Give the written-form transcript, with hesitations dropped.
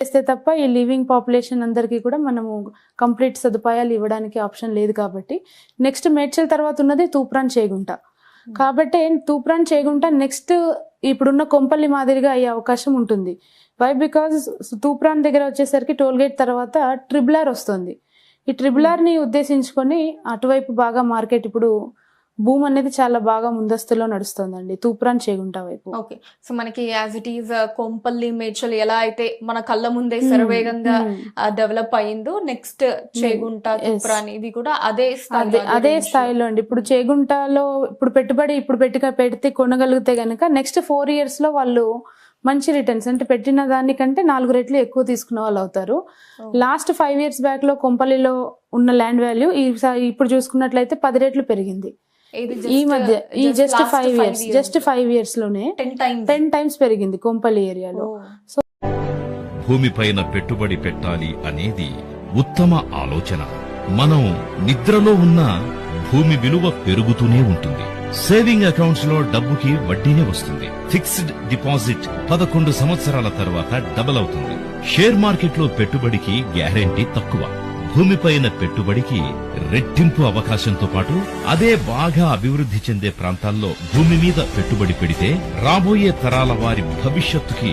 చేస్తే తప్ప ఈ లివింగ్ పాపులేషన్ అందరికీ కూడా మనము కంప్లీట్ సదుపాయాలు ఇవ్వడానికి ఆప్షన్ లేదు కాబట్టి నెక్స్ట్ మేడ్చల్ తర్వాత ఉన్నది తూప్రాన్ చేగుంట. కాబట్టి తూప్రాన్ చేగుంట నెక్స్ట్ ఇప్పుడున్న కొంపల్లి మాదిరిగా అయ్యే అవకాశం ఉంటుంది. వై బికాజ్ తూప్రాన్ దగ్గర వచ్చేసరికి టోల్గేట్ తర్వాత ట్రిబులార్ వస్తుంది. ఈ ట్రిబులార్ని ఉద్దేశించుకొని అటువైపు బాగా మార్కెట్ ఇప్పుడు భూమి అనేది చాలా బాగా ముందస్తులో నడుస్తుందండి తూప్రాన్ చేగుంట వైపు. ఓకే, సో మనకి as it is Kompally Medchal ఎలా అయితే మన కళ్ళ ముందే శరవేగంగా డెవలప్ అయ్యిందో నెక్స్ట్ చేగుంట తూప్రాన్ ఇవి కూడా అదే స్థాయిలో అండి. ఇప్పుడు చేగుంటలో ఇప్పుడు పెట్టుబడి పెడితే కొనగలిగితే గనక నెక్స్ట్ 4 years లో వాళ్ళు మంచి రిటర్న్స్ అంటే పెట్టిన దానికంటే 4 రెట్లు ఎక్కువ తీసుకున్న వాళ్ళు అవుతారు. లాస్ట్ 5 years బ్యాక్ లో కొంపల్లిలో ఉన్న ల్యాండ్ వాల్యూ ఇప్పుడు చూసుకున్నట్లయితే 10 రెట్లు పెరిగింది. ఈ మధ్య ఈ జస్ట్ 5 years లోనే 10 times పెరిగింది కొంపల్లి ఏరియాలో. సో భూమిపైన పెట్టుబడి పెట్టాలి అనేది ఉత్తమ ఆలోచన. మనం నిద్రలో ఉన్న భూమి విలువ పెరుగుతూనే ఉంటుంది. సేవింగ్ అకౌంట్స్ లో డబ్బుకి వడ్డీనే వస్తుంది. ఫిక్స్డ్ డిపాజిట్ 11 సంవత్సరాల తర్వాత డబుల్ అవుతుంది. షేర్ మార్కెట్ లో పెట్టుబడికి గ్యారెంటీ తక్కువ. భూమిపైన పెట్టుబడికి రెట్టింపు అవకాశంతో పాటు అదే బాగా అభివృద్ధి చెందే ప్రాంతాల్లో భూమి మీద పెట్టుబడి పెడితే రాబోయే తరాల వారి భవిష్యత్తుకి